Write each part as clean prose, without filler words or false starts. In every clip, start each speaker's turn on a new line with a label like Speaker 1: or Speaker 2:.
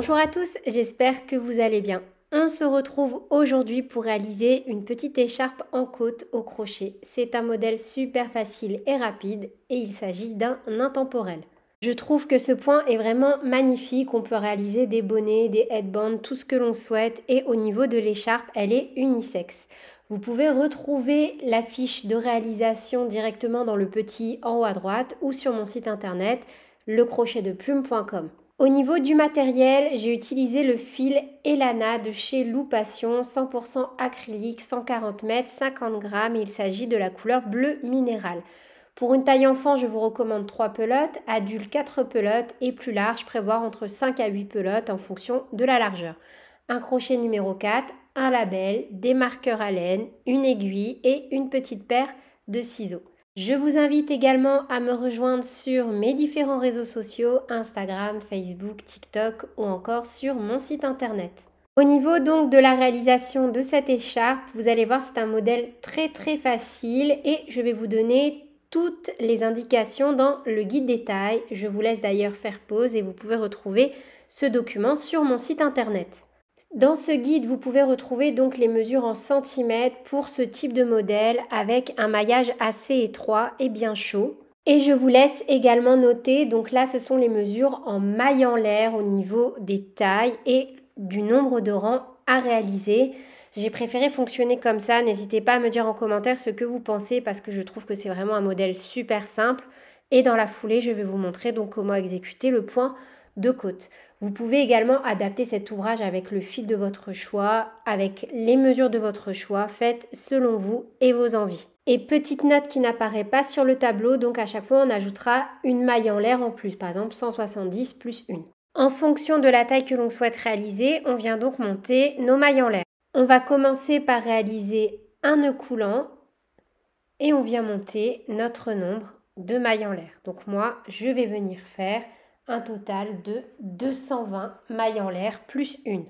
Speaker 1: Bonjour à tous, j'espère que vous allez bien. On se retrouve aujourd'hui pour réaliser une petite écharpe en côte au crochet. C'est un modèle super facile et rapide et il s'agit d'un intemporel. Je trouve que ce point est vraiment magnifique, on peut réaliser des bonnets, des headbands, tout ce que l'on souhaite et au niveau de l'écharpe, elle est unisexe. Vous pouvez retrouver la fiche de réalisation directement dans le petit en haut à droite ou sur mon site internet lecrochetdeplume.com. Au niveau du matériel, j'ai utilisé le fil Elana de chez Loupation, 100% acrylique, 140 mètres, 50 grammes et il s'agit de la couleur bleu minéral. Pour une taille enfant, je vous recommande 3 pelotes, adulte 4 pelotes et plus large, prévoir entre 5 à 8 pelotes en fonction de la largeur. Un crochet numéro 4, un label, des marqueurs à laine, une aiguille et une petite paire de ciseaux. Je vous invite également à me rejoindre sur mes différents réseaux sociaux, Instagram, Facebook, TikTok ou encore sur mon site internet. Au niveau donc de la réalisation de cette écharpe, vous allez voir c'est un modèle très facile et je vais vous donner toutes les indications dans le guide détail. Je vous laisse d'ailleurs faire pause et vous pouvez retrouver ce document sur mon site internet. Dans ce guide, vous pouvez retrouver donc les mesures en centimètres pour ce type de modèle avec un maillage assez étroit et bien chaud. Et je vous laisse également noter, donc là ce sont les mesures en maille en l'air au niveau des tailles et du nombre de rangs à réaliser. J'ai préféré fonctionner comme ça, n'hésitez pas à me dire en commentaire ce que vous pensez parce que je trouve que c'est vraiment un modèle super simple. Et dans la foulée, je vais vous montrer donc comment exécuter le point de côte. Vous pouvez également adapter cet ouvrage avec le fil de votre choix, avec les mesures de votre choix, faites selon vous et vos envies. Et petite note qui n'apparaît pas sur le tableau, donc à chaque fois on ajoutera une maille en l'air en plus, par exemple 170 plus 1. En fonction de la taille que l'on souhaite réaliser, on vient donc monter nos mailles en l'air. On va commencer par réaliser un nœud coulant et on vient monter notre nombre de mailles en l'air. Donc moi, je vais venir faire un total de 220 mailles en l'air plus une.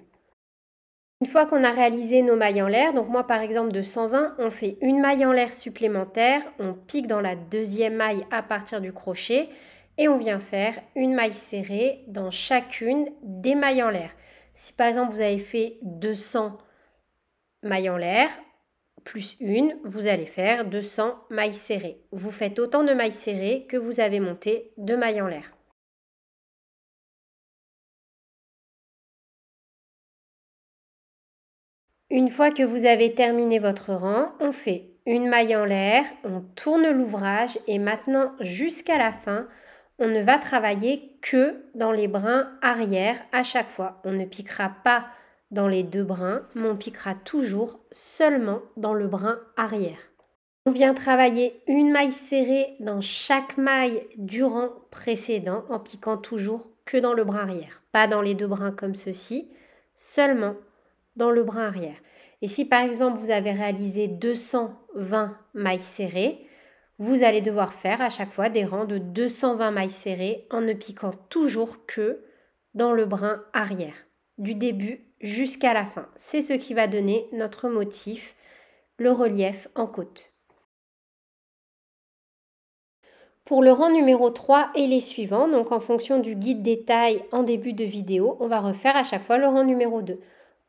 Speaker 1: Une fois qu'on a réalisé nos mailles en l'air, donc moi par exemple de 120, on fait une maille en l'air supplémentaire, on pique dans la deuxième maille à partir du crochet et on vient faire une maille serrée dans chacune des mailles en l'air. Si par exemple vous avez fait 200 mailles en l'air plus une, vous allez faire 200 mailles serrées. Vous faites autant de mailles serrées que vous avez monté de mailles en l'air. Une fois que vous avez terminé votre rang, on fait une maille en l'air, on tourne l'ouvrage et maintenant jusqu'à la fin, on ne va travailler que dans les brins arrière à chaque fois. On ne piquera pas dans les deux brins, mais on piquera toujours seulement dans le brin arrière. On vient travailler une maille serrée dans chaque maille du rang précédent en piquant toujours que dans le brin arrière. Pas dans les deux brins comme ceci, seulement dans le brin arrière. Et si par exemple vous avez réalisé 220 mailles serrées, vous allez devoir faire à chaque fois des rangs de 220 mailles serrées en ne piquant toujours que dans le brin arrière, du début jusqu'à la fin. C'est ce qui va donner notre motif, le relief en côte. Pour le rang numéro 3 et les suivants, donc en fonction du guide détail en début de vidéo, on va refaire à chaque fois le rang numéro 2.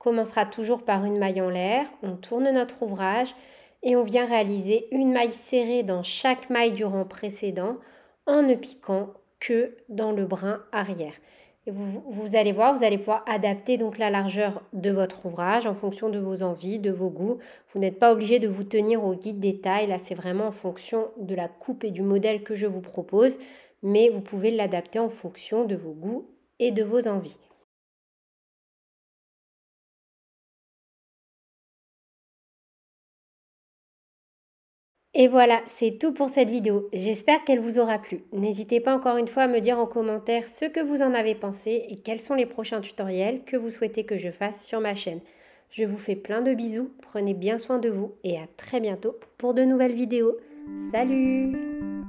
Speaker 1: On commencera toujours par une maille en l'air, on tourne notre ouvrage et on vient réaliser une maille serrée dans chaque maille du rang précédent en ne piquant que dans le brin arrière. Et vous allez voir, vous allez pouvoir adapter donc la largeur de votre ouvrage en fonction de vos envies, de vos goûts. Vous n'êtes pas obligé de vous tenir au guide détail, là c'est vraiment en fonction de la coupe et du modèle que je vous propose, mais vous pouvez l'adapter en fonction de vos goûts et de vos envies. Et voilà, c'est tout pour cette vidéo. J'espère qu'elle vous aura plu. N'hésitez pas encore une fois à me dire en commentaire ce que vous en avez pensé et quels sont les prochains tutoriels que vous souhaitez que je fasse sur ma chaîne. Je vous fais plein de bisous, prenez bien soin de vous et à très bientôt pour de nouvelles vidéos. Salut!